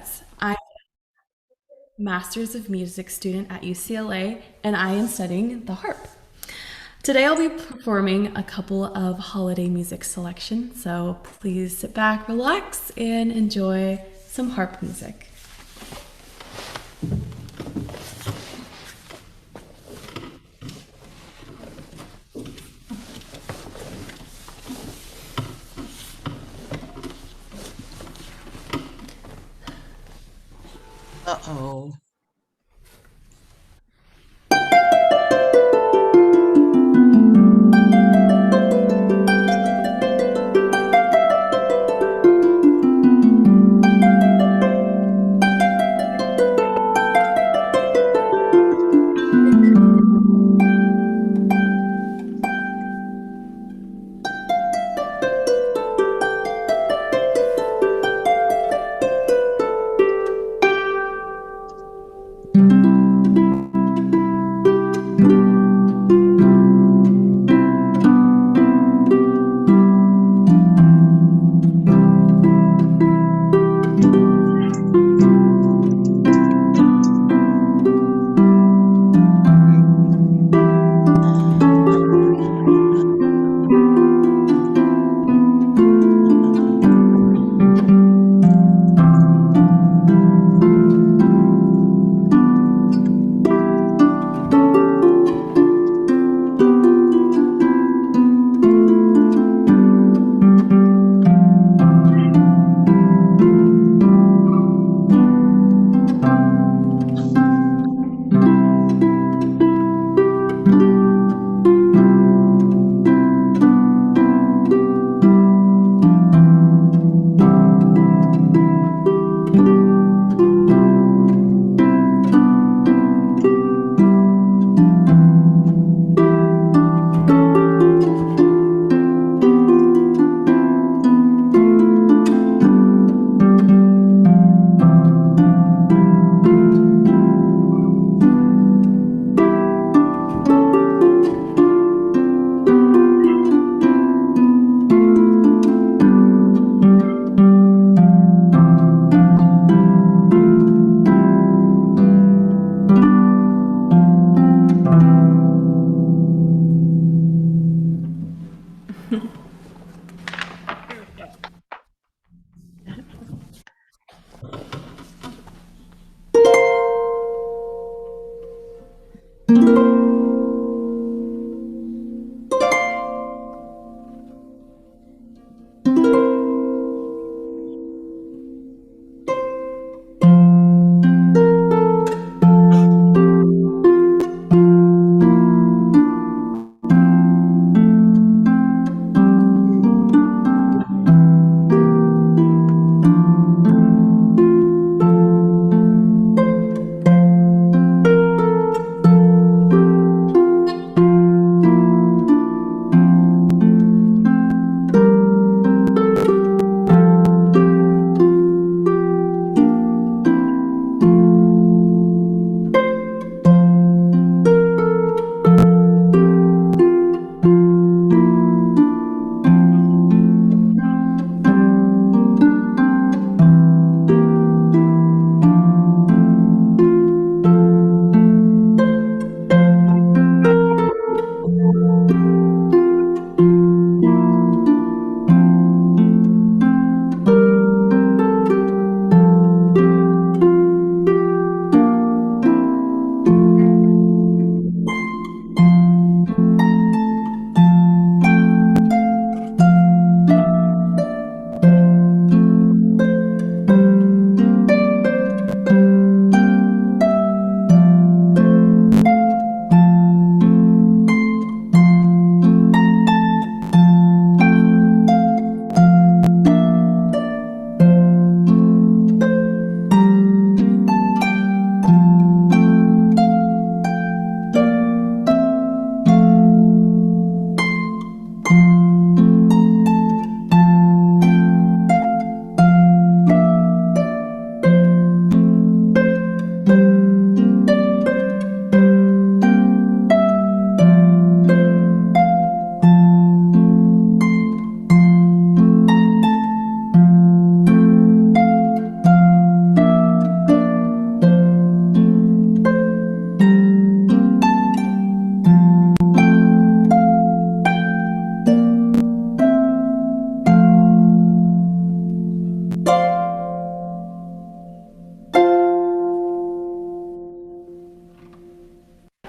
Yes, I'm a Master's of Music student at UCLA, and I am studying the harp. Today I'll be performing a couple of holiday music selections, so please sit back, relax, and enjoy some harp music. Uh-oh.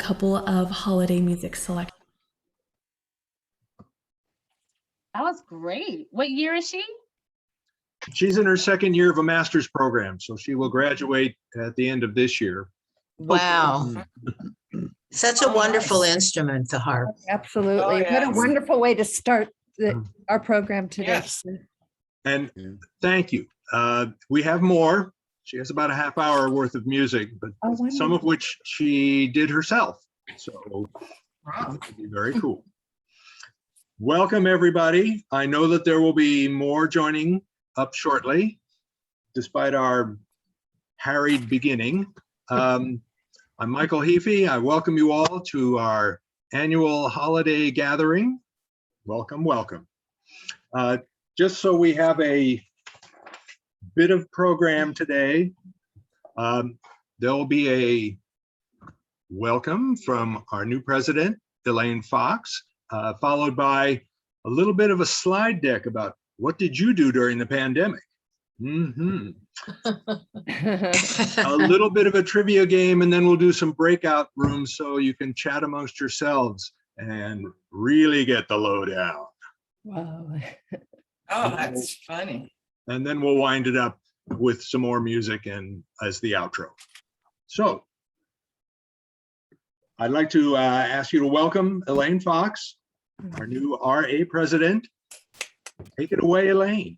couple of holiday music selections. That was great. What year is she? She's in her second year of a master's program, so she will graduate at the end of this year. Wow. Such a wonderful instrument, the harp. Absolutely. Oh, What a yes. wonderful way to start our program today. Yes. And thank you. We have more. She has about a half hour worth of music, but some of which she did herself. So it'll be very cool. Welcome, everybody. I know that there will be more joining up shortly, despite our harried beginning. I'm Michael Heafy. I welcome you all to our annual holiday gathering. Welcome, welcome. Just so we have a bit of program today, there will be a welcome from our new president, Elaine Fox, followed by a little bit of a slide deck about what did you do during the pandemic? A little bit of a trivia game, and then we'll do some breakout rooms so you can chat amongst yourselves and really get the lowdown. Wow. Oh, that's funny. And then we'll wind it up with some more music and as the outro. So I'd like to ask you to welcome Elaine Fox, our new RA president. Take it away, Elaine.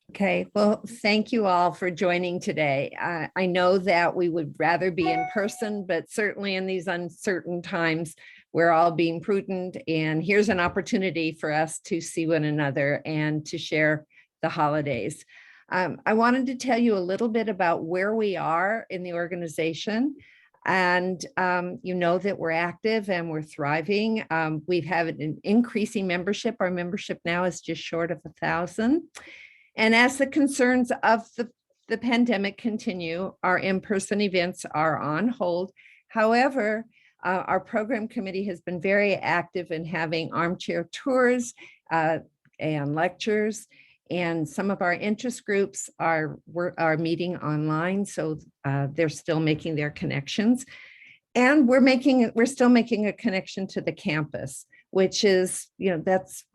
Okay, well, thank you all for joining today. I know that we would rather be in person, but certainly in these uncertain times, we're all being prudent, and here's an opportunity for us to see one another and to share the holidays. I wanted to tell you a little bit about where we are in the organization. And you know that we're active and we're thriving. We've had an increasing membership. Our membership now is just short of 1,000. And as the concerns of the pandemic continue, our in-person events are on hold. However, our program committee has been very active in having armchair tours and lectures. And some of our interest groups are meeting online, so they're still making their connections. And we're still making a connection to the campus, which is, that's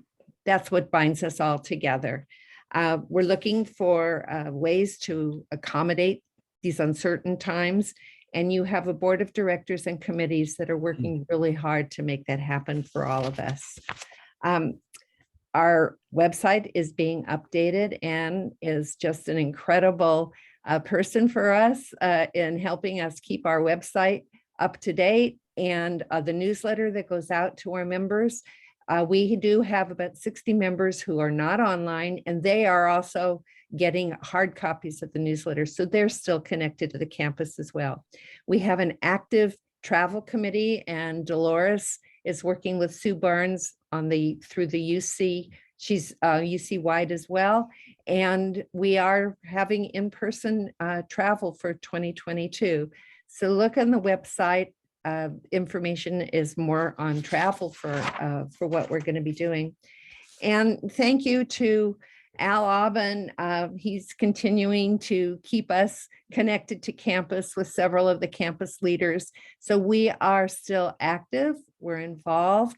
what binds us all together. We're looking for ways to accommodate these uncertain times. And you have a board of directors and committees that are working really hard to make that happen for all of us. Our website is being updated and is just an incredible person for us in helping us keep our website up to date, and the newsletter that goes out to our members. We do have about 60 members who are not online, and they are also getting hard copies of the newsletter, so they're still connected to the campus as well. We have an active travel committee, and Dolores is working with Sue Barnes through the UC. She's UC wide as well. And we are having in-person travel for 2022. So look on the website. Information is more on travel for what we're going to be doing. And thank you to Al Aubin. He's continuing to keep us connected to campus with several of the campus leaders. So we are still active, we're involved,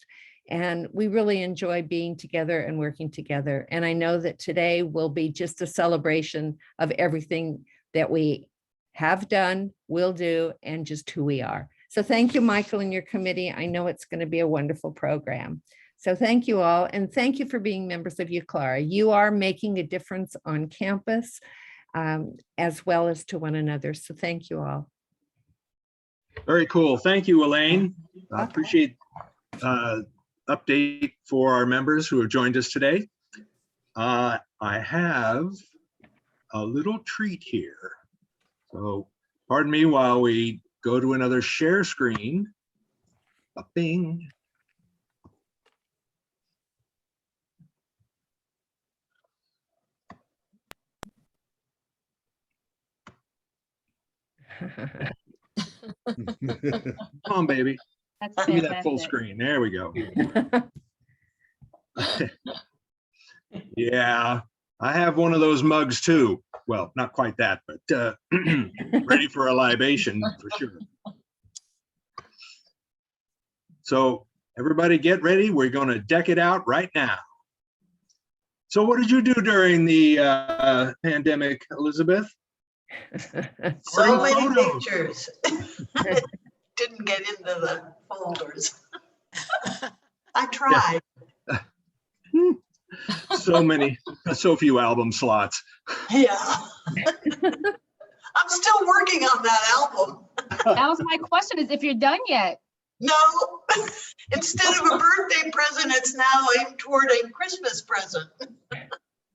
and we really enjoy being together and working together. And I know that today will be just a celebration of everything that we have done, will do, and just who we are. So thank you, Michael, and your committee. I know it's going to be a wonderful program. So thank you all, and thank you for being members of Ucla. You are making a difference on campus as well as to one another. So thank you all. Very cool. Thank you, Elaine. I appreciate update for our members who have joined us today. I have a little treat here. So pardon me while we go to another share screen. Bing. Come on, baby. That's Give me that full fantastic. screen. There we go. Yeah, I have one of those mugs too. Well, not quite that, but ready for a libation for sure. So everybody get ready. We're going to deck it out right now. So what did you do during the pandemic, Elizabeth? So Take many photos. pictures. Didn't get into the folders. I tried. So few album slots. Yeah. I'm still working on that album. That was my question, is if you're done yet. No, instead of a birthday present, it's now aimed toward a Christmas present.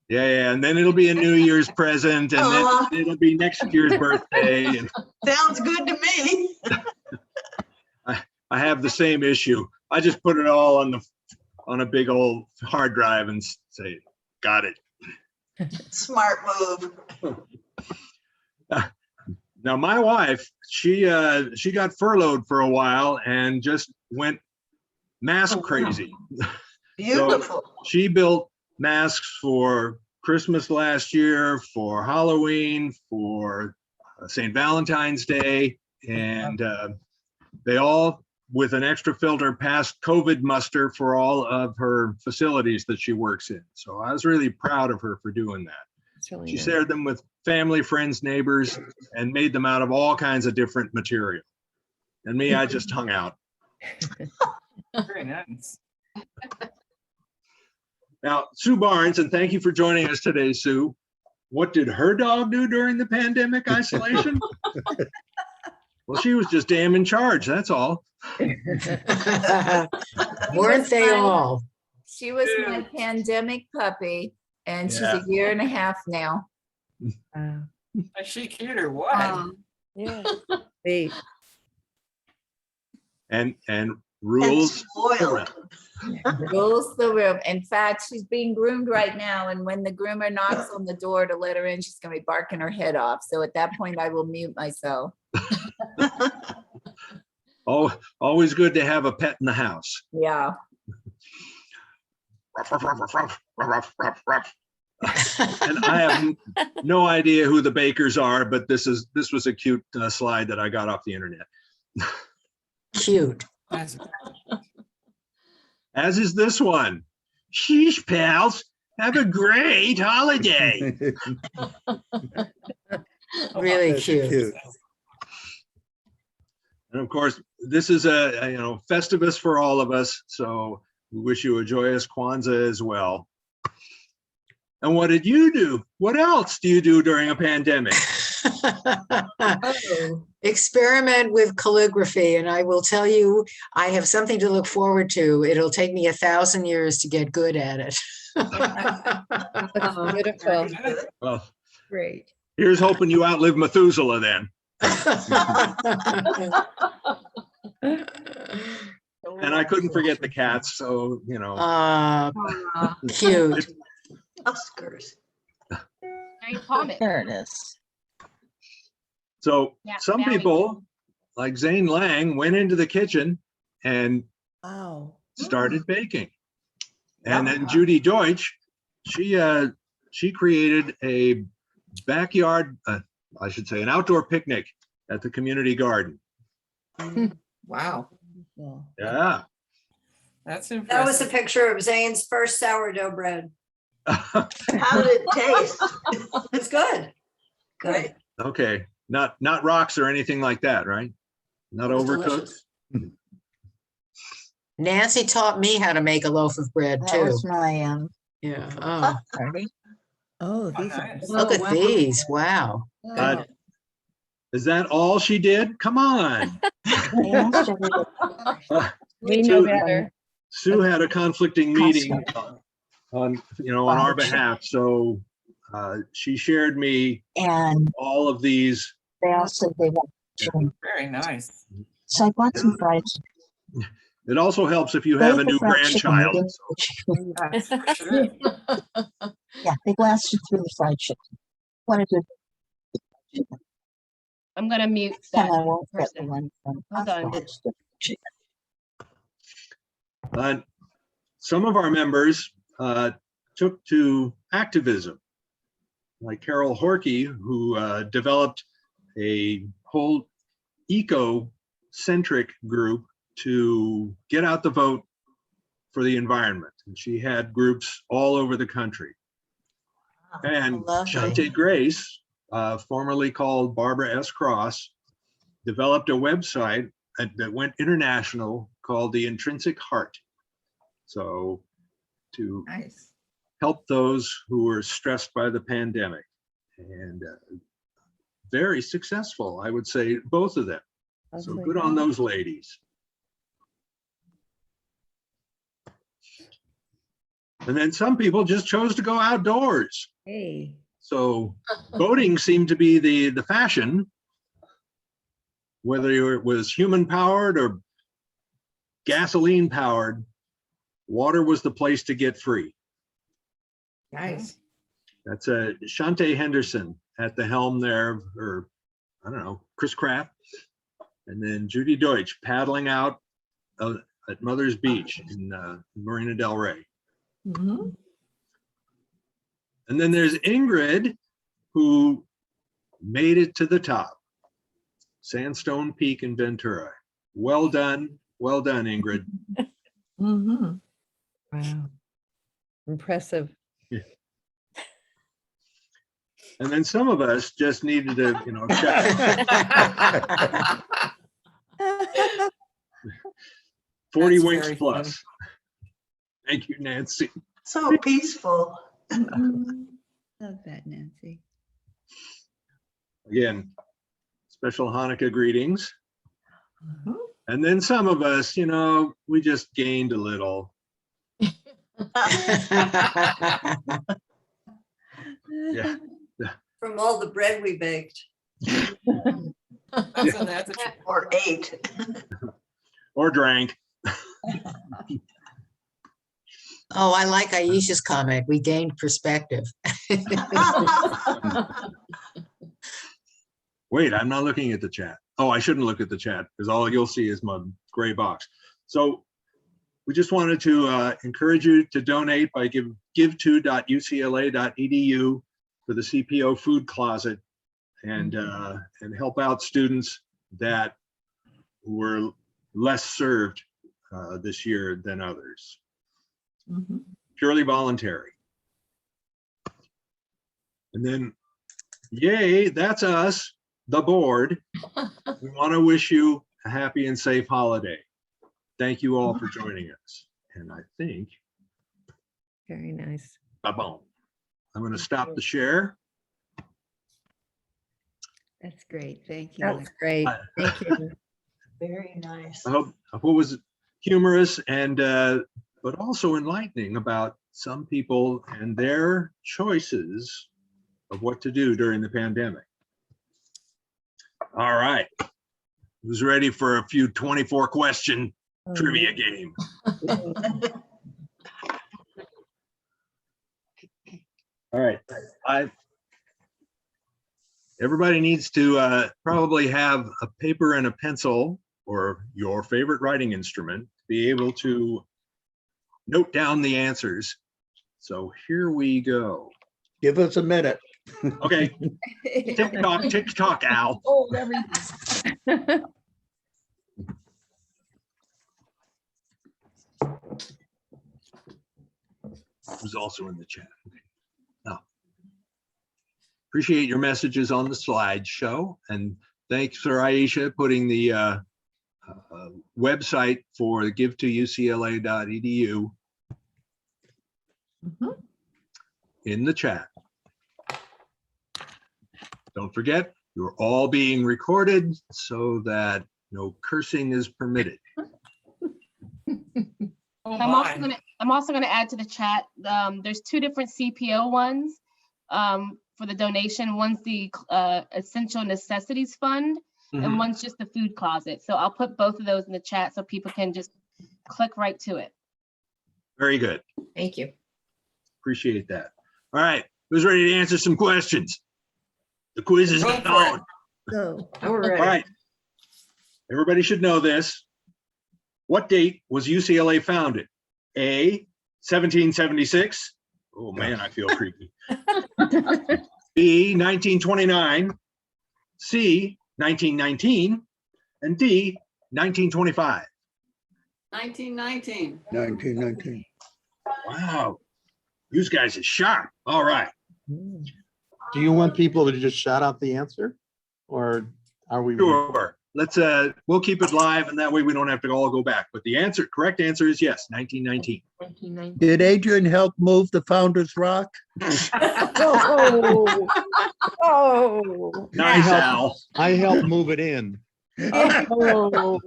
Yeah, and then it'll be a New Year's present, and Uh-huh. then it'll be next year's birthday. And Sounds good to me. I have the same issue. I just put it all on a big old hard drive and say, got it. Smart move. Now my wife, she got furloughed for a while and just went mask crazy. Beautiful. She built masks for Christmas last year, for Halloween, for St. Valentine's Day, and they all, with an extra filter, passed COVID muster for all of her facilities that she works in. So I was really proud of her for doing that. Really She nice. shared them with family, friends, neighbors, and made them out of all kinds of different material. And me, I just hung out. Very nice. Now, Sue Barnes, and thank you for joining us today, Sue. What did her dog do during the pandemic isolation? Well, she was just damn in charge, that's all. Weren't they all? She was my pandemic puppy, and she's Yeah. a year and a half now. Is she cute or what? Yeah. They, And And rules. spoiled. Rules the room. In fact, she's being groomed right now, and when the groomer knocks on the door to let her in, she's gonna be barking her head off. So at that point, I will mute myself. Oh, always good to have a pet in the house. Yeah. And I have no idea who the Bakers are, but this was a cute slide that I got off the internet. Cute. As is this one. Sheesh, pals. Have a great holiday. Really That's cute. And of course, this is a Festivus for all of us. So we wish you a joyous Kwanzaa as well. And what did you do? What else do you do during a pandemic? Experiment with calligraphy, and I will tell you, I have something to look forward to. It'll take me 1,000 years to get good at it. that's beautiful. Well, Great. here's hoping you outlive Methuselah then. And I couldn't forget the cats, so, Cute. Oscars. Very common. There it is. So Yeah, some Maui. people, like Zane Lang, went into the kitchen and Wow. started baking. And then Judy Deutsch, she created a backyard, I should say, an outdoor picnic at the community garden. Wow. Yeah. That's That was a impressive. picture of Zane's first sourdough bread. How did it taste? It's good. Good. Okay, not rocks or anything like that, right? Not It was overcooked. delicious. Nancy taught me how to make a loaf of bread That too. was my Yeah. Oh, party. Oh, these are Nice. look at these. Wow. Uh, Is that all she did? Come on. I asked everybody. We Sue- know better. Sue had a conflicting meeting on our behalf, so she shared me And all of these. they all said they want chicken. Very nice. So I bought some fried chicken. It also helps if you have a They new put fried chicken grandchild. in the chicken. For sure. Yeah, they blasted through the fried chicken. What a good chicken. I'm gonna mute And that I won't get the person. one from Hold on. Costco. It's the chicken. Some of our members took to activism, like Carol Horkey, who developed a whole eco-centric group to get out the vote for the environment. And she had groups all over the country. And Lovely. Shante Grace, formerly called Barbara S. Cross, developed a website that went international called The Intrinsic Heart. So to Nice. help those who were stressed by the pandemic. And very successful, I would say, both of them. So Lovely. good on those ladies. And then some people just chose to go outdoors. Hey. So boating seemed to be the fashion, whether it was human powered or gasoline powered, water was the place to get free. Nice. That's Shante Henderson at the helm there, or I don't know, Chris Kraft. And then Judy Deutsch paddling out at Mother's Beach in Marina Del Rey. Mhm. And then there's Ingrid, who made it to the top, Sandstone Peak in Ventura. Well done, Ingrid. Mhm. Wow. Impressive. And then some of us just needed to, check 40 That's winks very plus. Thank you, Nancy. So peaceful. Love that, Nancy. Again, special Hanukkah greetings. And then some of us, we just gained a little. Yeah. From all the bread we baked. Or ate. Or drank. Oh, I like Aisha's comment. We gained perspective. Wait, I'm not looking at the chat. Oh, I shouldn't look at the chat because all you'll see is my gray box. So we just wanted to encourage you to donate by give2.ucla.edu for the CPO food closet and help out students that were less served this year than others. Purely voluntary. And then, yay, that's us, the board. We want to wish you a happy and safe holiday. Thank you all for joining us. And I think, Very nice. ba-boom. I'm going to stop the share. That's great. Thank you. That's great. Thank you. Very nice. I hope it was humorous and but also enlightening about some people and their choices of what to do during the pandemic. All right. Who's ready for a few 24 question trivia game? All right. Everybody needs to probably have a paper and a pencil or your favorite writing instrument to be able to note down the answers. So here we go. Give us a minute. Okay. Tick tock, Al. Hold everything. Who's also in the chat. Okay. Now, appreciate your messages on the slideshow, and thanks for Aisha putting the website for give2ucla.edu in the chat. Don't forget, you're all being recorded so that no cursing is permitted. I'm also gonna add to the chat. There's two different CPO ones for the donation. One's the Essential Necessities Fund, and one's just the food closet. So I'll put both of those in the chat so people can just click right to it. Very good. Thank you. Appreciate that. All right, who's ready to answer some questions? The quiz is on. Go. All right. Everybody should know this. What date was UCLA founded? A, 1776. Oh man, I feel creepy. B, 1929. C, 1919. And D, 1925. 1919. 1919. Wow. You guys are sharp. All right. Do you want people to just shout out the answer? Or are we? Sure. Let's we'll keep it live and that way we don't have to all go back. But the correct answer is yes, 1919. Did Adrian help move the Founder's Rock? Oh, Nice, Al. I helped move it in. oh.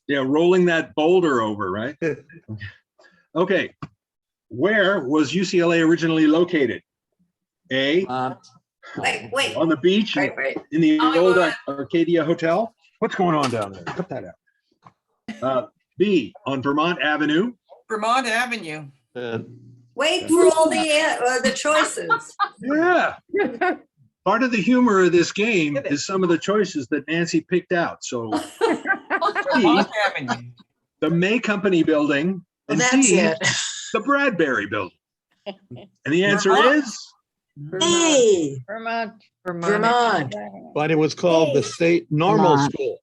Yeah, rolling that boulder over, right? Okay. Where was UCLA originally located? A, Wait. on the beach Right. in the old Arcadia Hotel. What's going on down there? Cut that out. B, on Vermont Avenue. Vermont Avenue. Wait for all the choices. Yeah. Part of the humor of this game is some of the choices that Nancy picked out. So Vermont Avenue. the May Company building and That's C, it. the Bradbury building. And the answer Vermont. is Hey, Vermont. Vermont. But it was called the State Normal Vermont. School.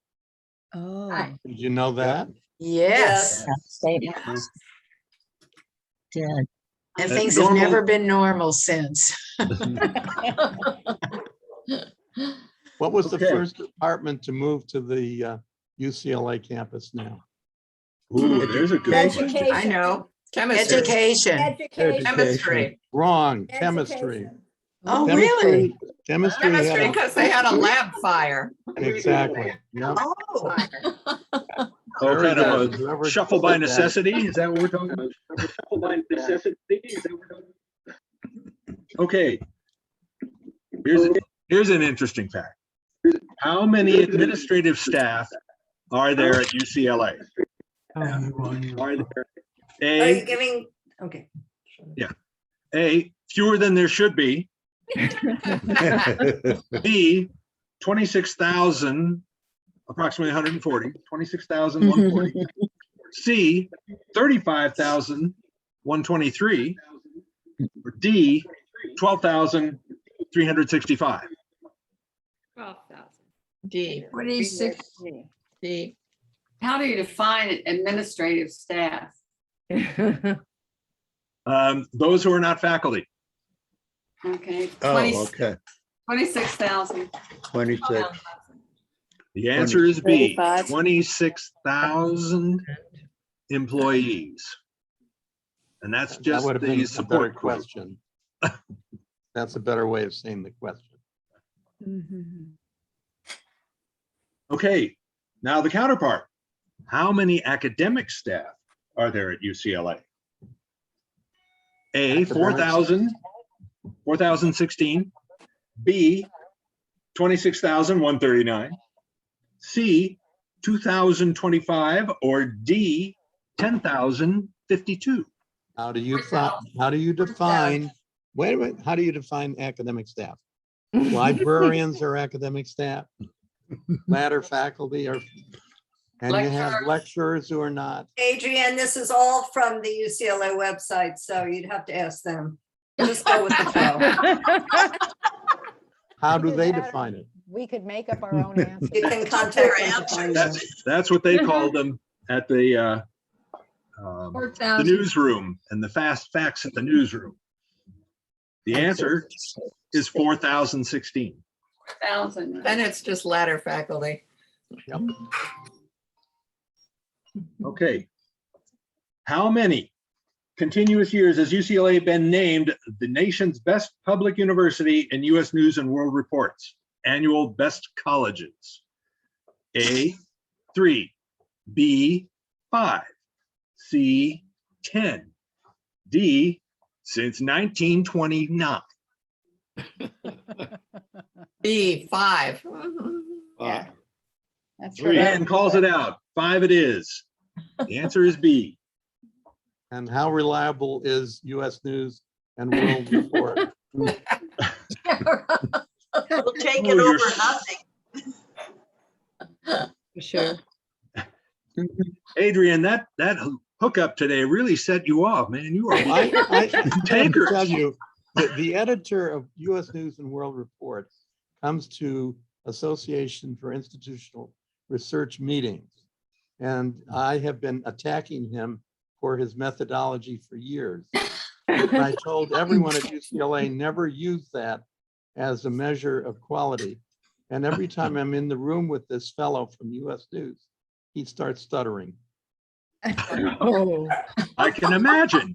Oh. Did you know that? Yes. State. Did. And That's things have normal. never been normal since. What was the Okay. first department to move to the UCLA campus now? Ooh, there's a good question. Education. I know. Chemistry. Education. Education. Chemistry. Wrong, chemistry. Education. Oh, really? Chemistry Chemistry, had because they had a lab fire. exactly. Yep. Oh, Oh, Very kind of good. a Whoever shuffle by did that. necessity? Is that what we're talking about? Shuffle by necessity? Is that what we're talking about? Okay. Here's an interesting fact. How many administrative staff are there at UCLA? Are there? are you A, giving, okay. A, fewer than there should be. B, 26,000, approximately 140, 26,140. C, 35,123. Or D, 12,365. 12,000. D. 26. D. How do you define administrative staff? Those who are not faculty. Okay. Oh, okay. 26,000. 26. The answer is B, 35. 26,000 employees. And that's That just would have been the a better support group. question. That's a better way of saying the question. Okay, now the counterpart. How many academic staff are there at UCLA? A, Academics. 4,000, 4,016. B, 26,139. C, 2,025, or D, 10,052. How do you define, wait a minute, how do you define academic staff? Librarians are academic staff, ladder faculty are, and you have lecturers who are not. Adrienne, this is all from the UCLA website, so you'd have to ask them. Just go with the flow. How do they define it? We could make up our own answer. You can contact Their them to find answers. them. That's what they called them at the newsroom and the fast facts at the newsroom. The answer is 4,016. 1,000. Then it's just ladder faculty. Yep. Okay. How many continuous years has UCLA been named the nation's best public university in US News and World Report's annual best colleges? A, 3, B, 5, C, 10, D, since 1929. B, 5. Yeah. That's Ann calls it out. 5 it is. The answer is B. And how reliable is US News and World Report? We'll take it Oh, you're over nothing. For sure. Adrian, that hookup today really set you off, man. You are I can tankers. tell you that the editor of US News and World Report comes to Association for Institutional research meetings. And I have been attacking him for his methodology for years. And I told everyone at UCLA, never use that as a measure of quality. And every time I'm in the room with this fellow from US News, he starts stuttering. Oh, I can imagine.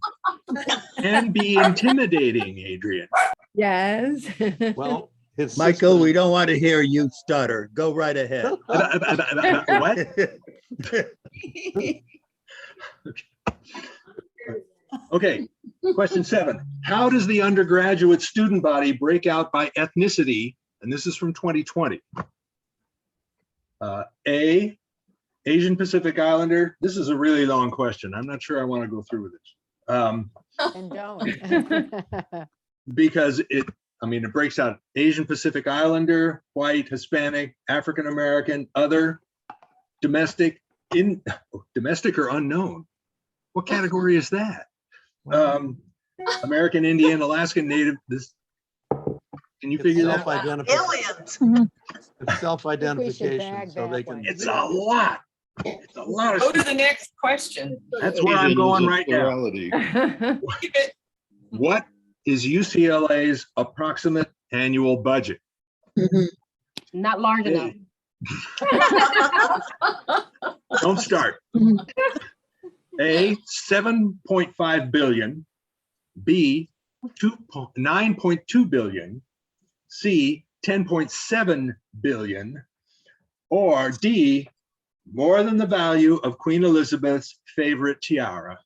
Can be intimidating, Adrian. yes. Well, his Michael, system- we don't want to hear you stutter. Go right ahead. What? Okay, question 7. How does the undergraduate student body break out by ethnicity? And this is from 2020. A, Asian Pacific Islander. This is a really long question. I'm not sure I want to go through with this. And don't. Because it breaks out Asian Pacific Islander, white, Hispanic, African American, other, domestic or unknown. What category is that? American Indian, Alaskan Native. Can you figure that out? Aliens. It's self-identification, so they can. It's a lot. It's a lot of Go to stuff. the next question. That's where I'm going right now. Plurality. What is UCLA's approximate annual budget? Not large enough. Don't start. A, 7.5 billion. B, 9.2 billion. C, 10.7 billion. Or D, more than the value of Queen Elizabeth's favorite tiara.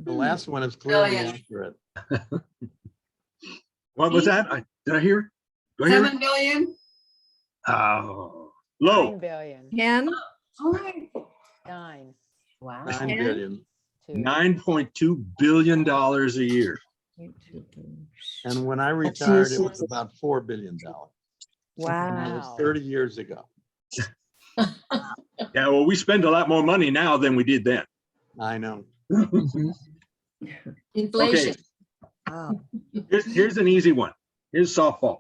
The last one is clearly Brilliant. accurate. What was that? Did I hear it? Do I hear it? 7 billion? Oh, 9 low. billion. 10, 9. Wow. 9 billion. 2. $9.2 billion a year. And when I retired, it was about $4 billion. That wow. was 30 years ago. Yeah, well, we spend a lot more money now than we did then. I know. Inflation. Okay, here's an easy one. Here's softball.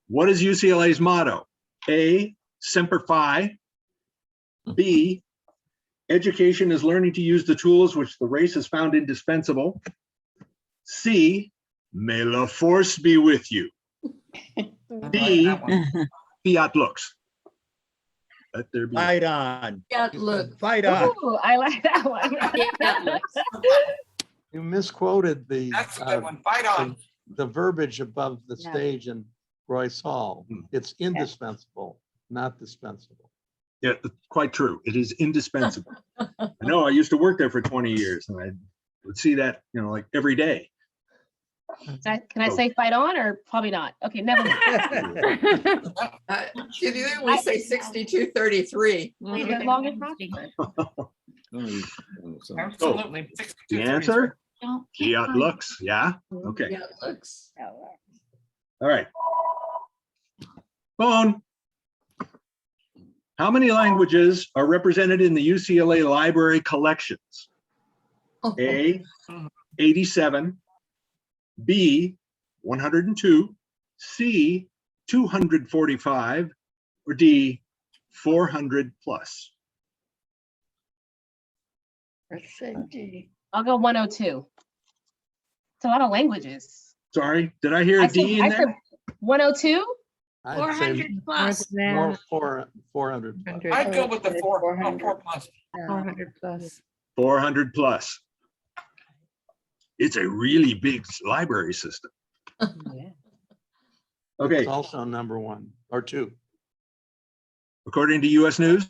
What is UCLA's motto? A, Semper Fi. B, education is learning to use the tools which the race has found indispensable. C, may la force be with you. D, fiat lux. Let there be. Fight on. Yeah, look. Fight on. Ooh, I like that one. You misquoted the That's a good one. Fight on. the verbiage above the Yeah. stage in Royce Hall. It's indispensable, not dispensable. Yeah, quite true. It is indispensable. I know, I used to work there for 20 years and I would see that, like every day. Can I say fight on or probably not? Okay, never mind. Can you only say 6233? Leave it long as possible. Absolutely. The answer? Fiat lux, yeah? Okay, Yeah, it looks. all right. Phone. How many languages are represented in the UCLA library collections? A, 87, B, 102, C, 245, or D, 400 plus? I'll go 102. It's a lot of languages. Sorry, did I hear a D in there? 102? I'd say 400 plus. more 400 plus. I'd go with the 4 plus. 400 plus. 400 plus. It's a really big library system. Okay, It's also number 1 or 2. according to US News,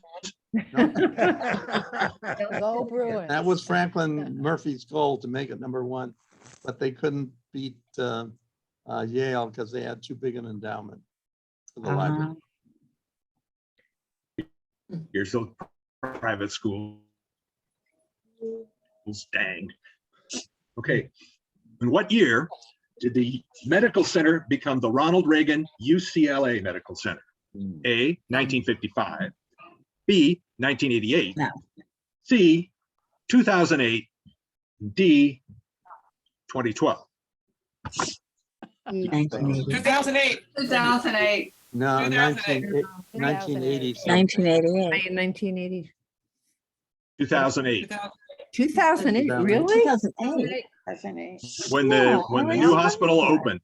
Go Bruins. That was Franklin Murphy's goal to make it number 1, but they couldn't beat Yale because they had too big an endowment for the library. you're still private school. Dang. Okay. In what year did the medical center become the Ronald Reagan UCLA Medical Center? A, 1955, B, 1988, No. C, 2008, D, 2012. 1980. 2008. 2008. No, 2008. 1980. 1988. 1980, 2008, 2008, really? 2008. when Yeah, the I new was hospital wondering. opened.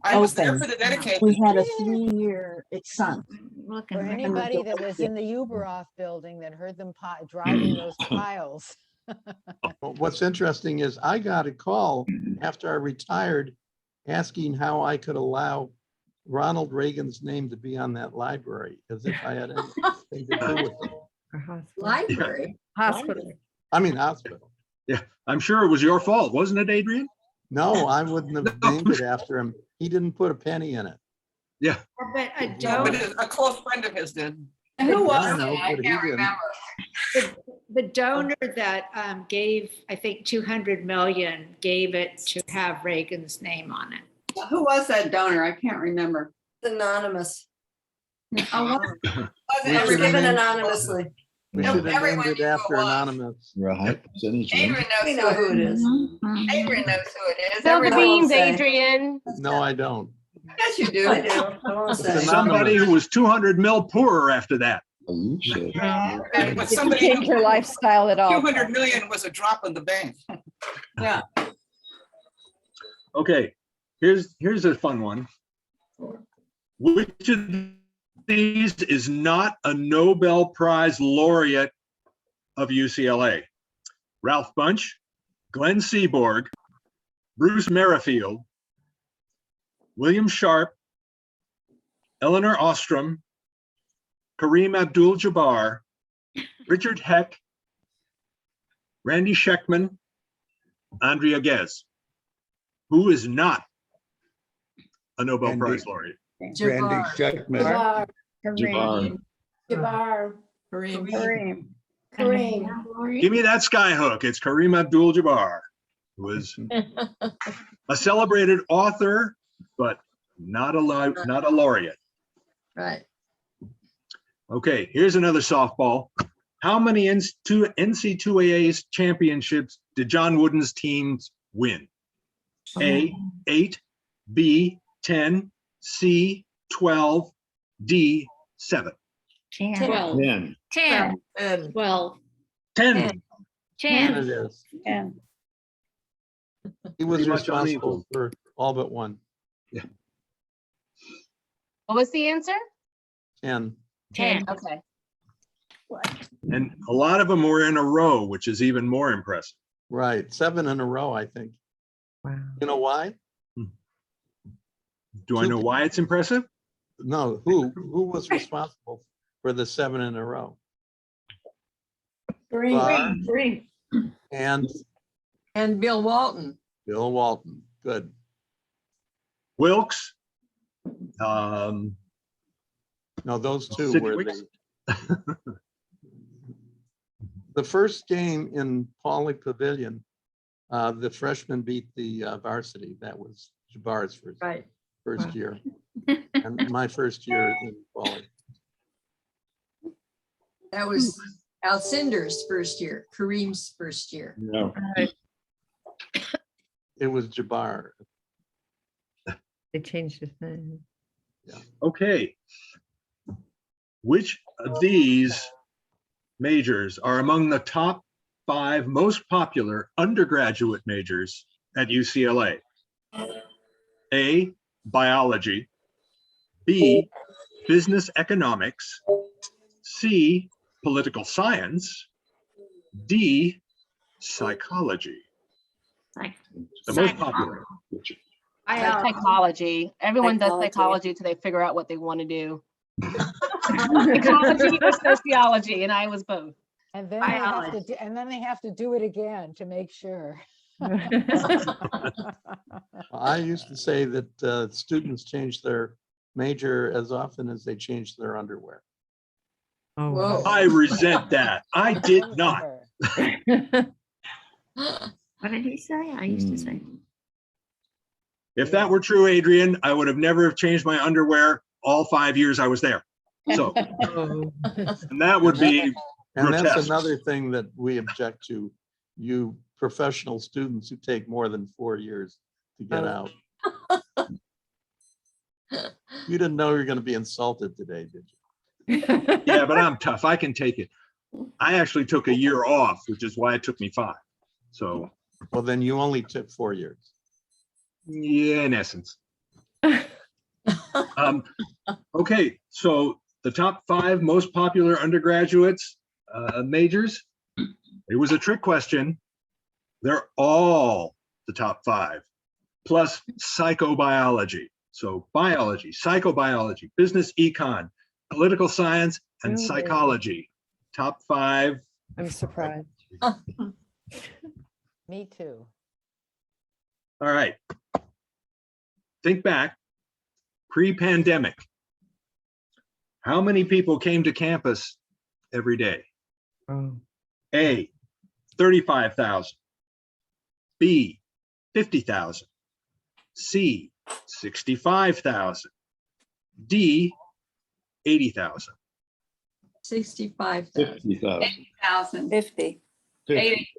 I was there Open. for the dedication. We had a 3-year, it's sunk. For anybody that was in the Uberoff building that heard them driving those piles. Well, what's interesting is I got a call after I retired asking how I could allow Ronald Reagan's name to be on that library, as if I had anything to do with it. Or hospital. Library. Hospital. I mean, hospital. Yeah, I'm sure it was your fault, wasn't it, Adrian? No, I wouldn't have named it after him. He didn't put a penny in it. Yeah. But a No, but donor, a close friend of his did. who was I it? know, I but he can't didn't. remember. The donor that gave, I think, 200 million, gave it to have Reagan's name on it. Who was that donor? I can't remember. Anonymous. Oh, We It was should have given named- anonymously. We No, should have everyone named it knew who after it was. Anonymous. Right, percentage. Adrian We knows know who it is. Adrian knows who it is. Spill the Everyone will beans, say. Adrian. No, I don't. Yes, you do. I do. I won't It's say. Somebody who was 200 mil poorer after that. You should. But Didn't somebody change her lifestyle at all. 200 million was a drop in the bank. Yeah. Okay, here's a fun one. Which of these is not a Nobel Prize laureate of UCLA? Ralph Bunche, Glenn Seaborg, Bruce Merrifield, William Sharp, Eleanor Ostrom, Kareem Abdul-Jabbar, Richard Heck, Randy Sheckman, Andrea Ghez. Who is not a Nobel Randy. Prize laureate? Randy Sheckman. Jabbar. Jabbar. Kareem. Give me that skyhook. It's Kareem Abdul-Jabbar, who is a celebrated author, but not a laureate. Right. Okay, here's another softball. How many NC2AA's championships did John Wooden's teams win? A, 8, B, 10, C, 12, D, 7. 12. 10. 10. 12. 10. 10 10. it is. 10. He was Pretty much responsible unequal. for all but one. What was the answer? 10. 10. Okay. And a lot of them were in a row, which is even more impressive. Right, 7 in a row, I think. Wow. You know why? Do I know why it's impressive? No, who was responsible for the 7 in a row? Barr and Bill Walton. Bill Walton. Good. Wilkes, No, those two Sidney were Wicks? the first game in Pauley Pavilion. The freshmen beat the varsity. That was Jabbar's first Right. year, and my first year in Pauley. That was Alcinder's first year, Kareem's first year. No. It was Jabbar. They changed his name. Okay. Which of these majors are among the top 5 most popular undergraduate majors at UCLA? A, biology, B, business economics, C, political science, D, psychology. The most popular. Psychology. Everyone does psychology till they figure out what they want to do. Psychology or sociology, and I was both. And then they have to do, it again to make sure. I used to say that students change their major as often as they change their underwear. Oh, Whoa. I resent that. I did not. What did he say? I used to say. If that were true, Adrian, I would have never have changed my underwear all 5 years I was there. So, and that would be And that's grotesque. another thing that we object to, you professional students who take more than 4 years to get out. You didn't know you were going to be insulted today, did you? Yeah, but I'm tough. I can take it. I actually took a year off, which is why it took me 5. So, Well, then you only took 4 years. yeah, in essence. Okay, so the top 5 most popular undergraduates majors. It was a trick question. They're all the top 5, plus psychobiology. So biology, psychobiology, business econ, political science, and Really? psychology. Top 5. I'm surprised. Me too. All right. Think back, pre-pandemic. How many people came to campus every day? A, 35,000. B, 50,000. C, 65,000. D, 80,000. 65,000. 50,000. 80,000. 50. 50.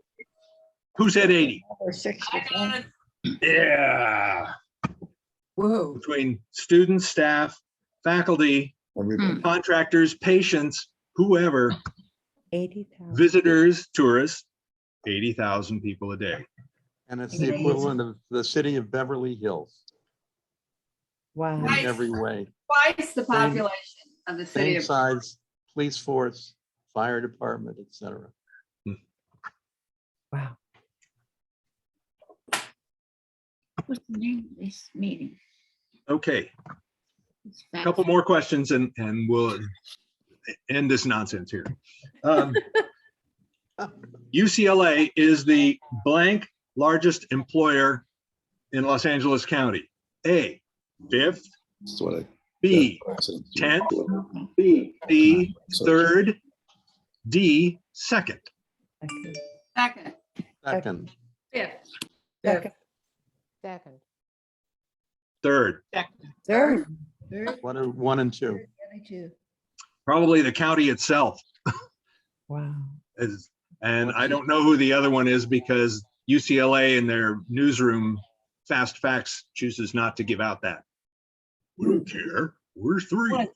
Who said 80? Or 65. Yeah. Whoa. Between students, staff, faculty, Everybody. contractors, patients, whoever, 80,000. visitors, tourists, 80,000 people a day. And it's the equivalent of the city of Beverly Hills Wow. in every way. Twice the population of the city Same of. size, police force, fire department, etc. Wow. What's the name of this meeting? Okay, a couple more questions and we'll end this nonsense here. UCLA is the blank largest employer in Los Angeles County. A, 5th. That's what I. B, that's what I said. 10th. C, 3rd. D, 2nd. Second. Second, Fifth. Second. Second. 3rd. Third. what are 1 and 2? Probably the county itself. Wow. And I don't know who the other one is because UCLA in their newsroom Fast Facts chooses not to give out that. We don't care. We're 3.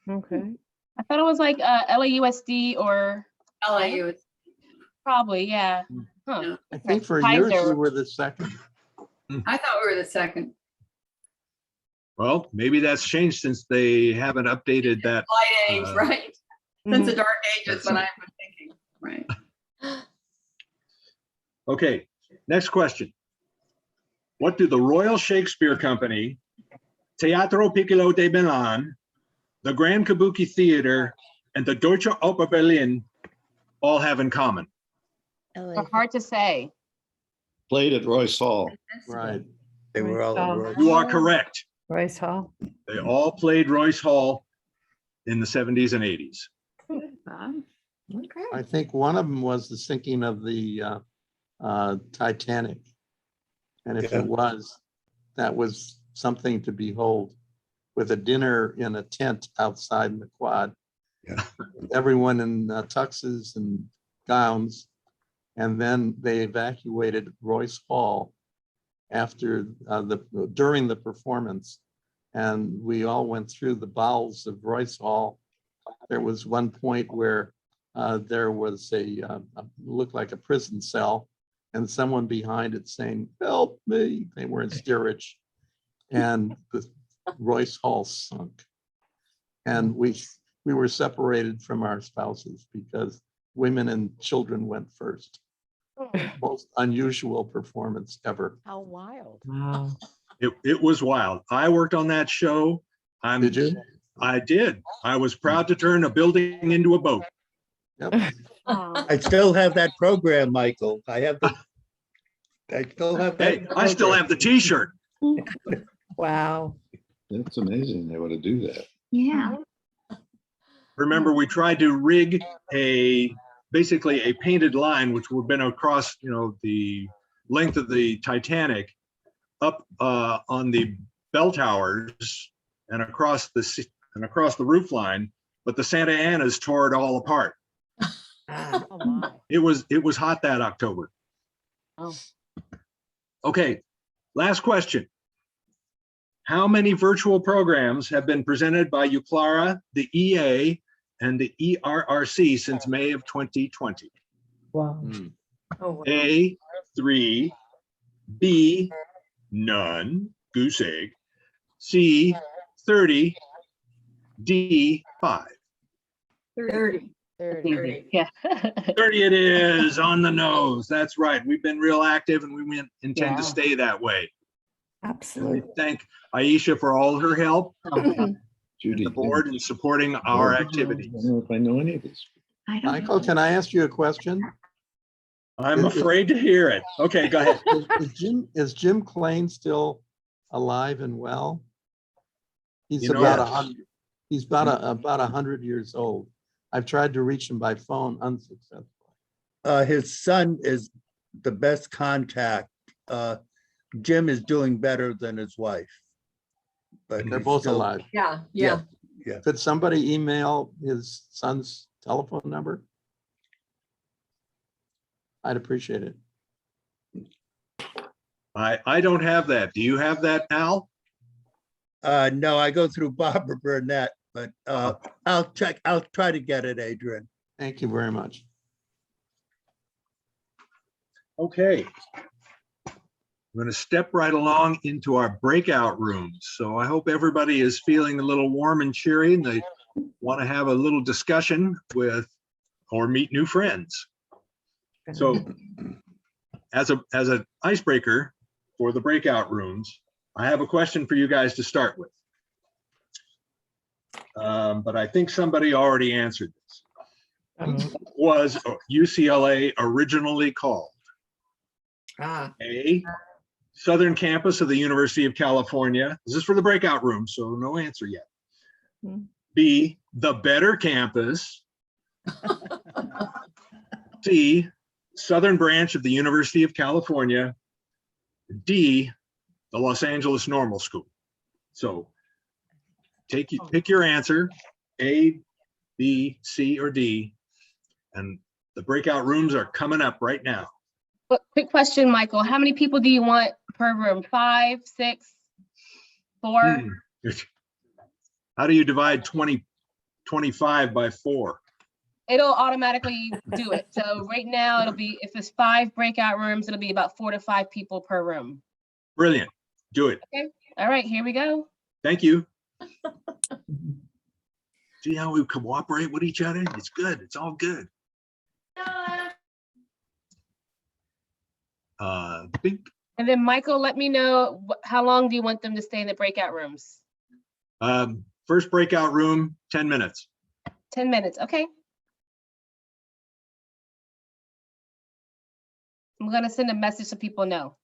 Okay. I thought it was like LAUSD or LAU. probably, yeah. Huh. I think for years Kaiser. we were the second. I thought we were the second. Well, maybe that's changed since they haven't updated that. Light age, right? Since the dark ages, when I've been thinking, right? Okay, next question. What do the Royal Shakespeare Company, Teatro Piccolo de Milan, the Grand Kabuki Theater, and the Deutsche Oper Berlin all have in common? They're hard to say. Played at Royce Hall. Right. They were all. at Royce. You are correct. Royce Hall. They all played Royce Hall in the 70s and 80s. Okay. I think one of them was the sinking of the Titanic. And if it was, that was something to behold, with a dinner in a tent outside in the quad. Yeah. Everyone in tuxes and gowns. And then they evacuated Royce Hall after during the performance. And we all went through the bowels of Royce Hall. There was one point where there was looked like a prison cell, and someone behind it saying, "Help me." They were in steerage, and the Royce Hall sunk. And we were separated from our spouses because women and children went first. Most unusual performance ever. How wild. Wow. It was wild. I worked on that show. Did you? I did. I was proud to turn a building into a boat. Yep. I still have that program, Michael. I still have that. Hey, I still have the T-shirt. Wow. It's amazing they would do that. Yeah. Remember, we tried to rig basically a painted line, which would have been across, the length of the Titanic, up on the bell towers and across the roof line, but the Santa Anas tore it all apart. Oh my. It was hot that October. Oh. Okay, last question. How many virtual programs have been presented by Ucla, the EA, and the ERRC since May of 2020? Wow. A, 3, B, none, goose egg, C, 30, D, 5. 30. 30. Yeah. 30 it is, on the nose. That's right. We've been real active and we intend to stay that way. Absolutely. We thank Aisha for all her help, Judy, the board in supporting our activities. I don't know if I know any of these. Michael, can I ask you a question? I'm afraid to hear it. Okay, go ahead. Is Jim Clain still alive and well? He's You know, about 100. He's about 100 years old. I've tried to reach him by phone unsuccessfully. His son is the best contact. Jim is doing better than his wife. But They're he's both still- alive. Yeah. Yeah. Could somebody email his son's telephone number? I'd appreciate it. I don't have that. Do you have that, Al? No, I go through Barbara Burnett, but I'll check. I'll try to get it, Adrian. Thank you very much. Okay. We're going to step right along into our breakout rooms. So I hope everybody is feeling a little warm and cheery and they want to have a little discussion with or meet new friends. So as an icebreaker for the breakout rooms, I have a question for you guys to start with. But I think somebody already answered this. What was UCLA originally called? A, Southern Campus of the University of California. This is for the breakout room, so no answer yet. B, the Better Campus. C, Southern Branch of the University of California. D, the Los Angeles Normal School. So pick your answer, A, B, C, or D, and the breakout rooms are coming up right now. But quick question, Michael, how many people do you want per room? 5, 6, 4? How do you divide 25 by 4? It'll automatically do it. So right now it'll be, if it's 5 breakout rooms, it'll be about 4 to 5 people per room. Brilliant. Do it. Okay. All right, here we go. Thank you. See how we cooperate with each other? It's good. It's all good. Bink. And then Michael, let me know how long do you want them to stay in the breakout rooms? First breakout room, 10 minutes. 10 minutes, okay. I'm gonna send a message so people know.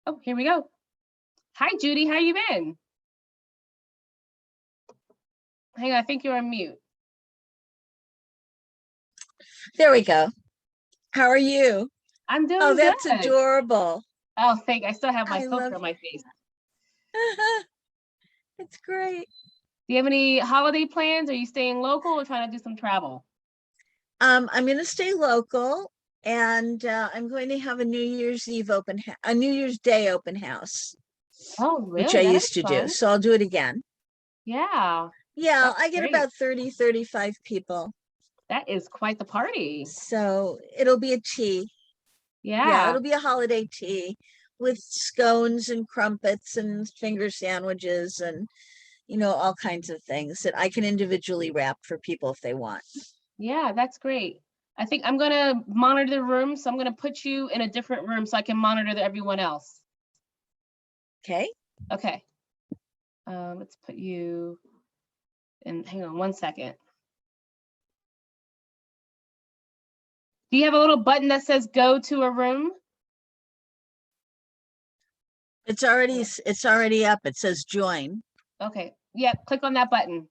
Oh, here we go. Hi, Judy, how you been? Hang on, I think you're on mute. There we go. How are you? I'm doing Oh, that's good. adorable. Oh, I still have my I filter love on my face. It's great. Do you have any holiday plans? Are you staying local or trying to do some travel? I'm going to stay local, and I'm going to have a New Year's Eve a New Year's Day open house. Oh, really? Which I That used is to do. fun. So I'll do it again. Yeah. Yeah, That's I get great. about 30, 35 people. That is quite the party. So it'll be a tea. Yeah, Yeah. it'll be a holiday tea with scones and crumpets and finger sandwiches and, you know, all kinds of things that I can individually wrap for people if they want. Yeah, that's great. I think I'm gonna monitor the room, so I'm gonna put you in a different room so I can monitor everyone else. Okay. Okay. Let's put you in, hang on one second. Do you have a little button that says go to a room? It's already up. It says join. Okay, yep, click on that button.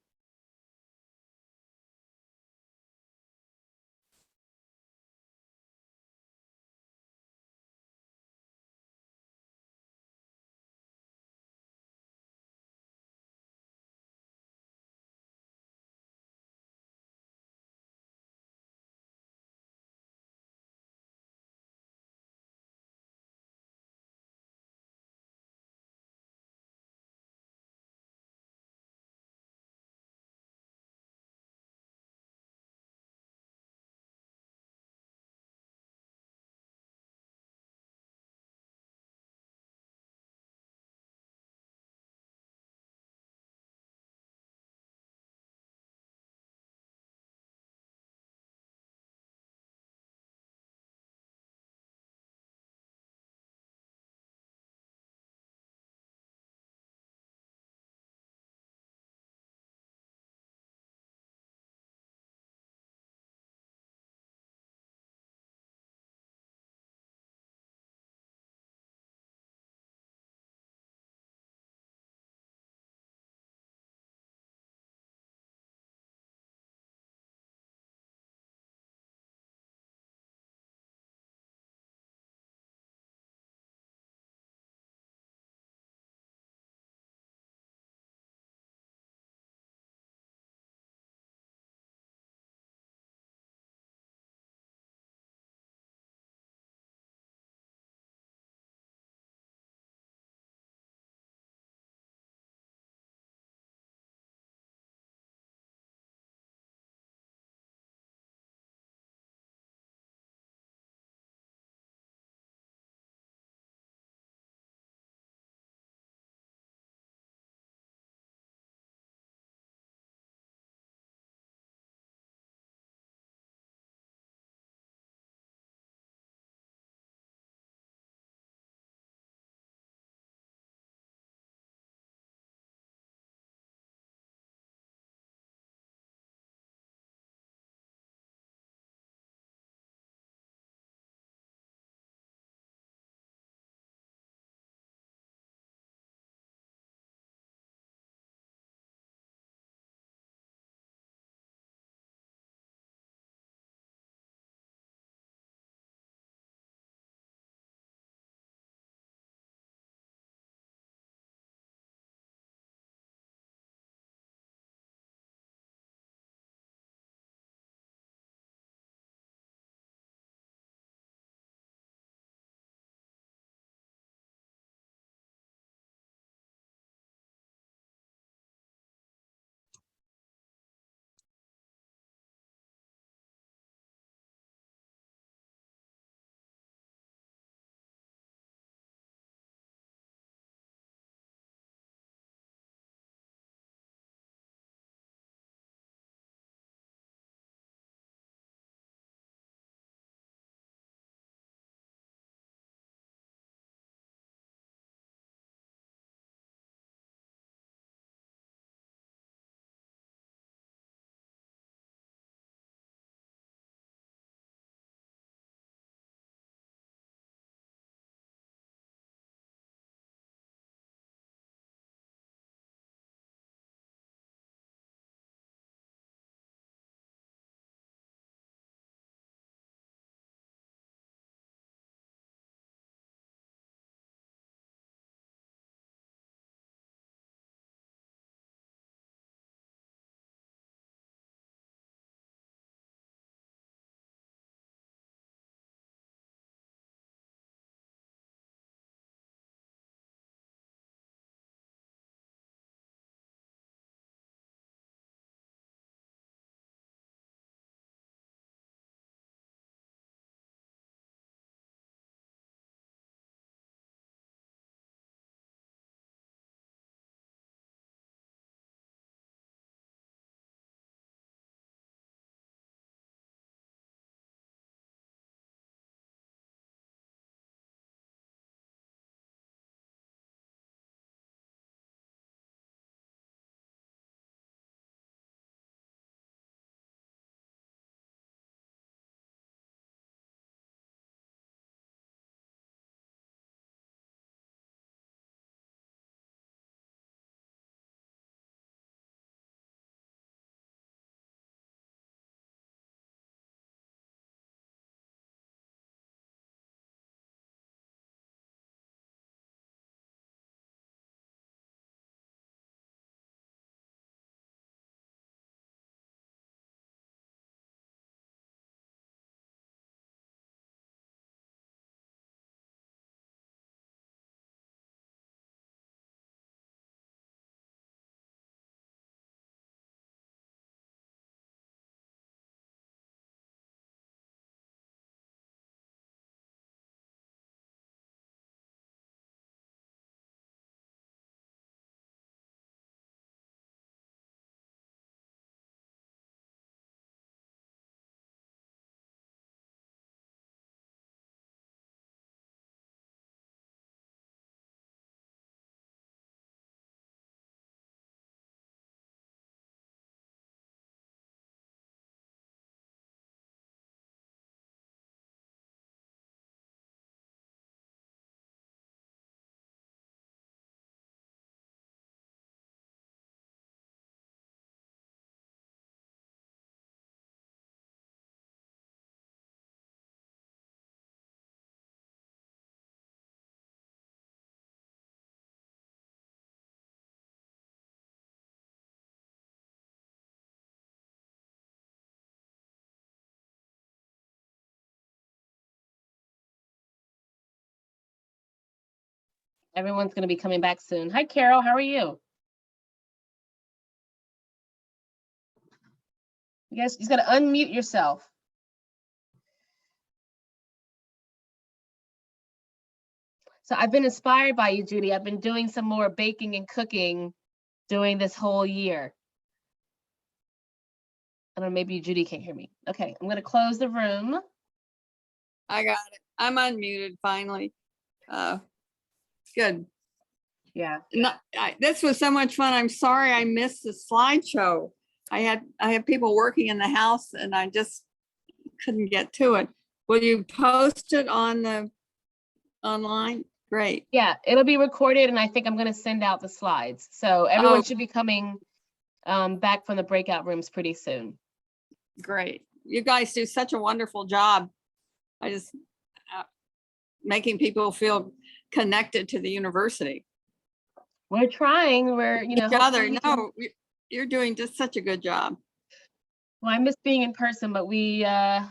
Everyone's going to be coming back soon. Hi, Carol. How are you? You guys, you got to unmute yourself. So I've been inspired by you, Judy. I've been doing some more baking and cooking during this whole year. I don't know, maybe Judy can't hear me. Okay, I'm going to close the room. I got it. I'm unmuted finally. Good. Yeah. No, this was so much fun. I'm sorry I missed the slideshow. I had people working in the house and I just couldn't get to it. Will you post it on the online? Great. Yeah, it'll be recorded and I think I'm going to send out the slides. So everyone should be coming back from the breakout rooms pretty soon. Great. You guys do such a wonderful job. I just making people feel connected to the university. We're trying. We're, you know, each other. No, you're doing just such a good job. Well, I miss being in person, but we'll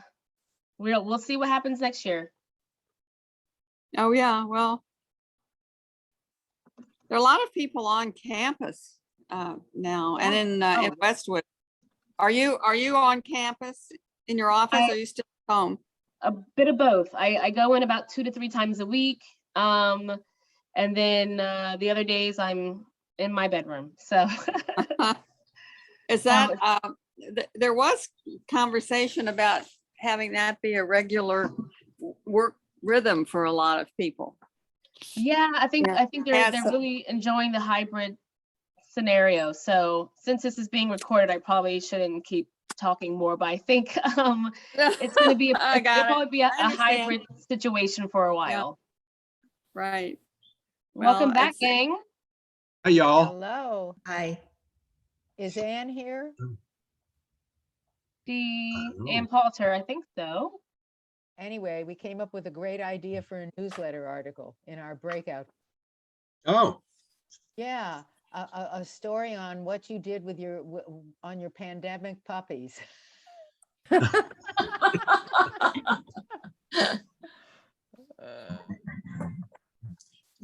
see what happens next year. Oh yeah, well, there are a lot of people on campus now, and in Westwood. Are you on campus in your office? Or are you still at home? A bit of both. I go in about 2 to 3 times a week. And then the other days I'm in my bedroom. So is that there was conversation about having that be a regular work rhythm for a lot of people. Yeah, I think they're really enjoying the hybrid scenario. So since this is being recorded, I probably shouldn't keep talking more, but I think it's going to be a hybrid situation for a while. Yeah. Right. Welcome back, gang. Hi, y'all. Hello. Hi. Is Anne here? Ann Poulter, I think so. Anyway, we came up with a great idea for a newsletter article in our breakout. Oh. Yeah, a story on what you did with your pandemic puppies.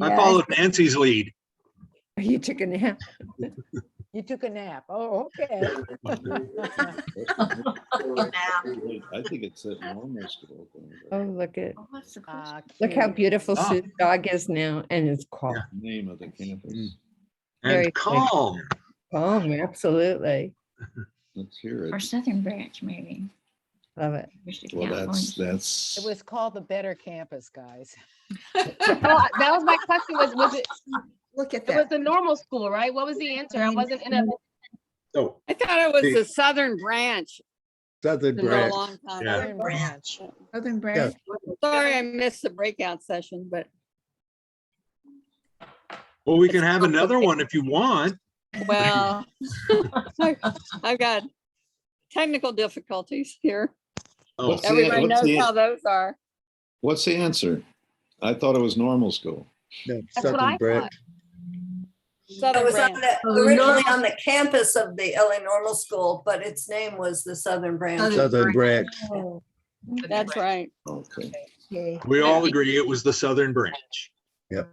I followed Nancy's lead. You took a nap. You took a nap. Oh, okay. I think it's at normal school. Oh, look how beautiful Sue's dog is now, and it's calm. Name of the campus. And Very calm. Calm, absolutely. Let's hear it. Or Southern Branch, maybe. Love it. Well, that's. It was called the Better Campus, guys. Well, that was my question. Was it? Look at It that. was the normal school, right? What was the answer? I wasn't in a. Oh, I thought it was the Southern Branch. Southern For a Branch. long time. Yeah. Southern Branch. Southern Branch. Sorry, I missed the breakout session, but well, we can have another one if you want. well, I've got technical difficulties here. Oh, Everybody knows how those are. What's the answer? I thought it was normal school. No, That's what I Southern Branch. thought. It Southern was Branch. originally on the campus of the LA Normal School, but its name was the Southern Branch. Southern Branch. Oh, That's right. Okay. okay. We all agree it was the Southern Branch. Yep.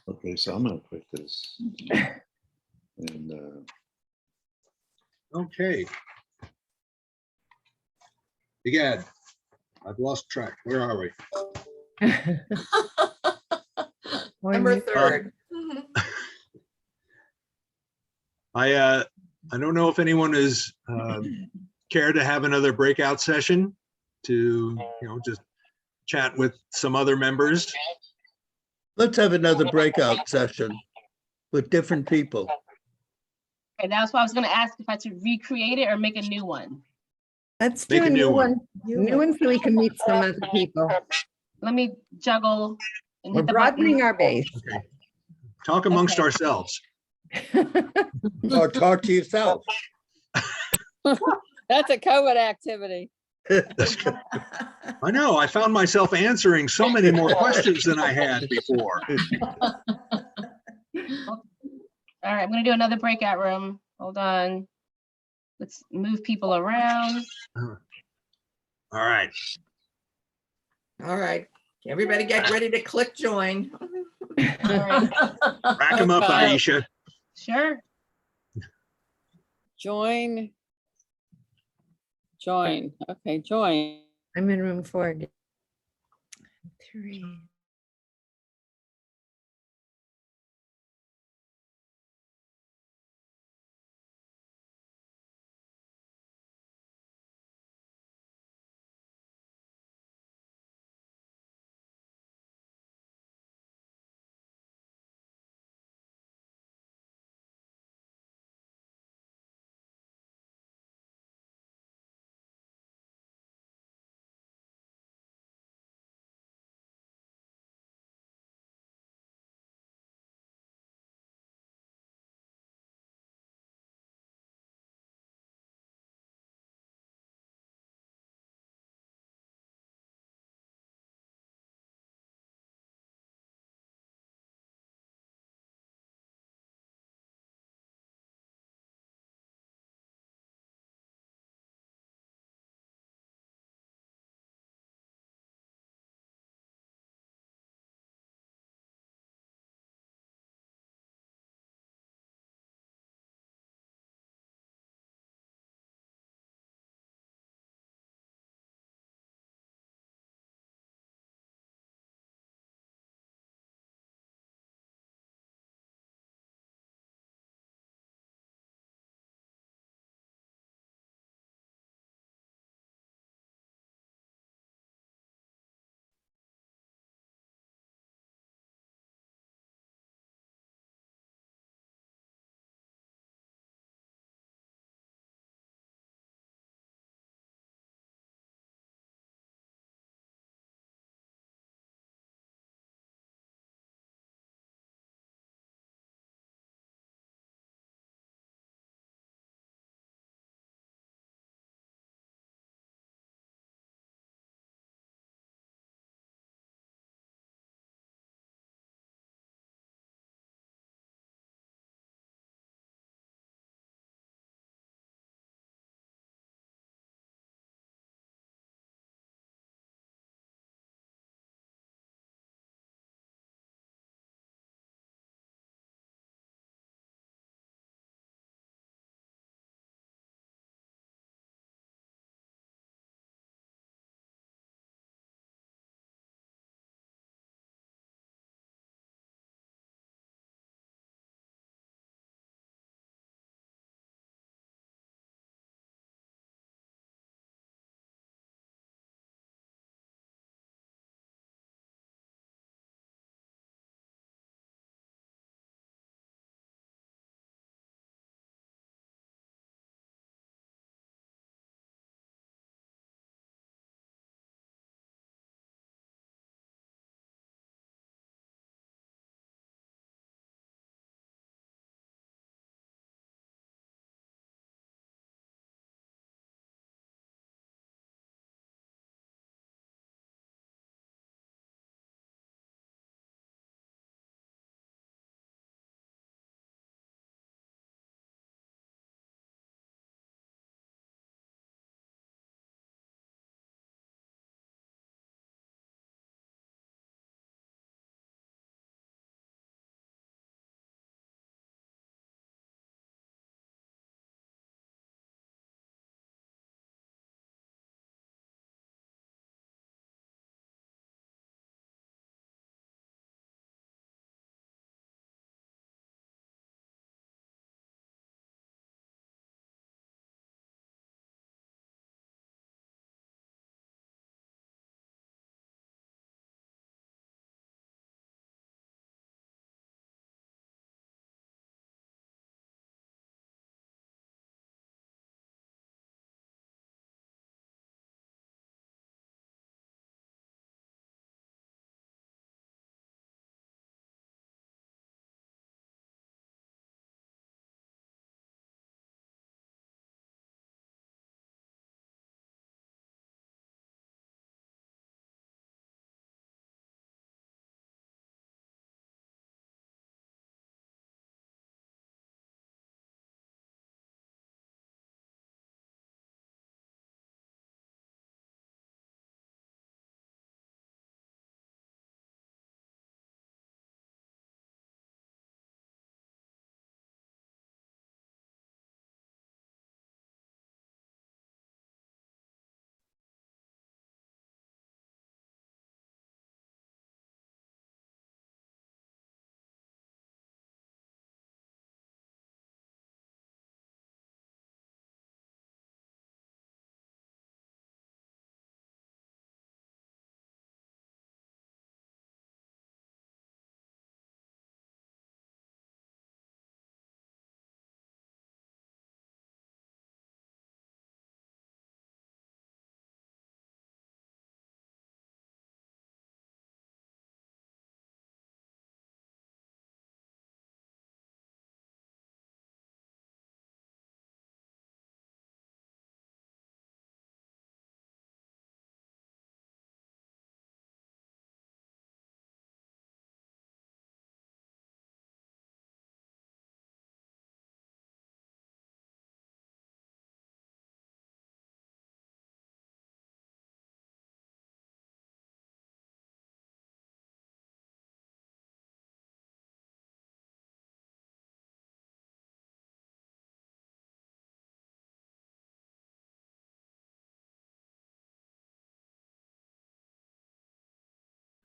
Okay, so I'm gonna put this. And Okay. Egad, I've lost track. Where are we? Number 3rd. I don't know if anyone is care to have another breakout session to, just chat with some other members. Let's have another breakout session with different people. Okay, that's why I was going to ask if I should recreate it or make a new one. Let's Make do a a new new one. one. New one so we can meet some other people. Let me juggle and We're hit the broadening button. our base. Okay. Talk amongst Okay. ourselves. Or talk to yourself. That's a COVID activity. I know, I found myself answering so many more questions than I had before. All right, I'm going to do another breakout room. Hold on. Let's move people around. All right. All right. Everybody get ready to click join. Rack them up, Aisha. Sure. Join. Join. Okay, join. I'm in room 4. 3.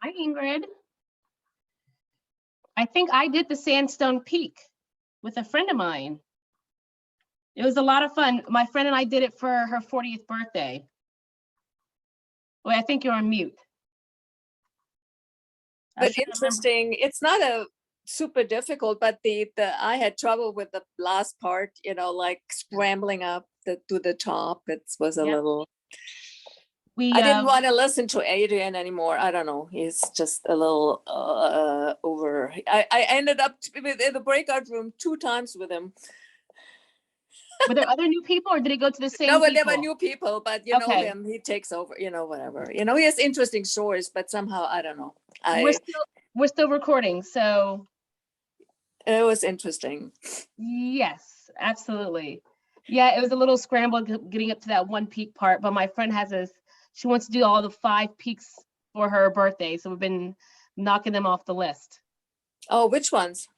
Hi, Ingrid. I think I did the Sandstone Peak with a friend of mine. It was a lot of fun. My friend and I did it for her 40th birthday. Wait, I think you're on mute. But interesting, it's not a super difficult, but I had trouble with the last part, you know, like scrambling up to the top. It was a little. I didn't want to listen to Adrian anymore. I don't know. He's just a little over. I ended up in the breakout room 2 times with him. Were there other new people, or did it go to the same No, but people? there were new people, but you know him, he takes over, you know, whatever. You know, he has interesting stories, but somehow, I don't know. We're still recording, so. It was interesting. Yes, absolutely. Yeah, it was a little scramble getting up to that one peak part, but my friend she wants to do all the 5 peaks for her birthday, so we've been knocking them off the list. Oh, which ones?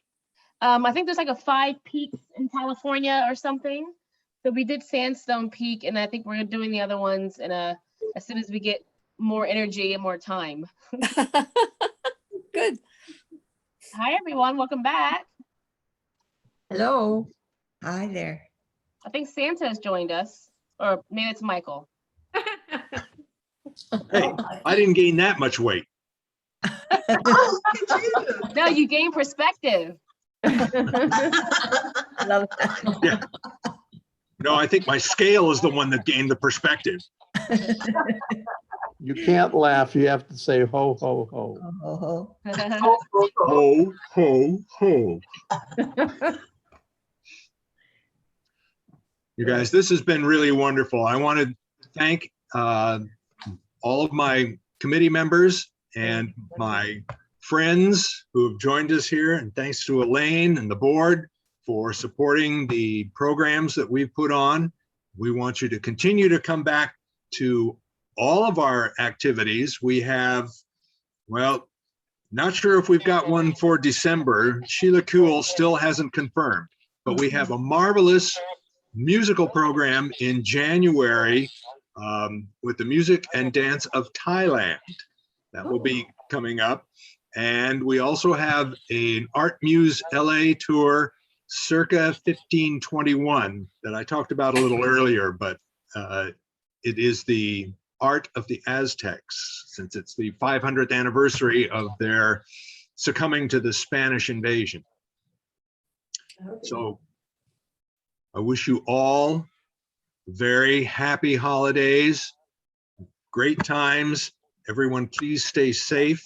I think there's like a 5 peaks in California or something. So we did Sandstone Peak, and I think we're doing the other ones as soon as we get more energy and more time. Good. Hi, everyone. Welcome back. Hello. Hi there. I think Santa has joined us, or maybe it's Michael. Hey, I didn't gain that much weight. No, you gain perspective. Love that. Yeah. No, I think my scale is the one that gained the perspective. You can't laugh. You have to say ho, ho, ho. Oh, Ho, ho, ho. You guys, this has been really wonderful. I want to thank all of my committee members and my friends who have joined us here, and thanks to Elaine and the board for supporting the programs that we've put on. We want you to continue to come back to all of our activities. We have, well, not sure if we've got one for December. Sheila Kuhl still hasn't confirmed, but we have a marvelous musical program in January with the Music and Dance of Thailand. That will be coming up. And we also have an Art Muse LA tour circa 1521 that I talked about a little earlier, but it is the art of the Aztecs, since it's the 500th anniversary of their succumbing to the Spanish invasion. So I wish you all very happy holidays, great times. Everyone, please stay safe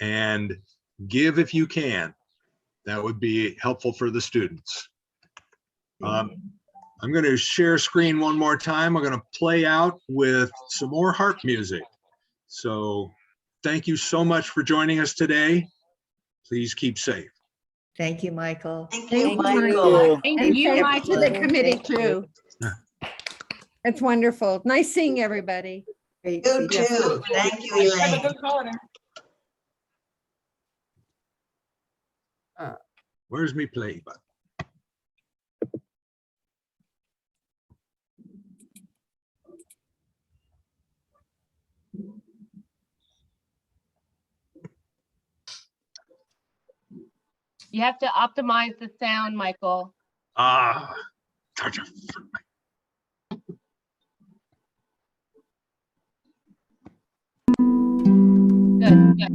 and give if you can. That would be helpful for the students. I'm going to share screen one more time. I'm going to play out with some more harp music. So thank you so much for joining us today. Please keep safe. thank you, Michael. Thank you, Michael. Thank you, thank Michael. to the committee too. It's wonderful. Nice seeing everybody. Great. You too. Thank you, Elaine. Where's me play button? You have to optimize the sound, Michael. Touch of Good, good.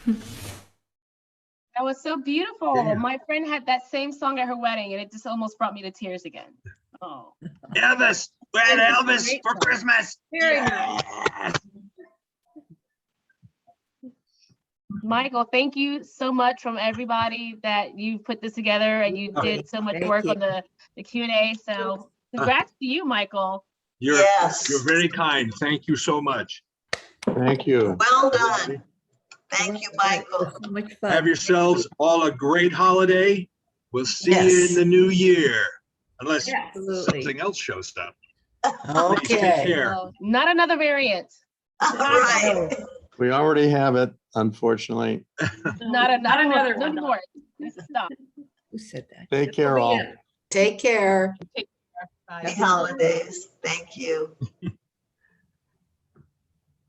That was so beautiful. My friend had that same song at her wedding, and it just almost brought me to tears again. Oh. Elvis, we had It was a Elvis great for song. Christmas. Very nice. Michael, thank you so much from everybody that you put this together, and you did so much Thank work you. on the Q&A. So congrats to you, Michael. You're very kind. Thank you so much. Thank you. Well done. Thank you, Michael. So much fun. Have yourselves all a great holiday. We'll see you in the new year, unless Absolutely. something else shows up. Please take Okay. care. Not another variant. All right. We already have it, unfortunately. Not another one. More. Stop. Who said that? Take care all. Take care. Take care. Bye. Happy holidays. Thank you.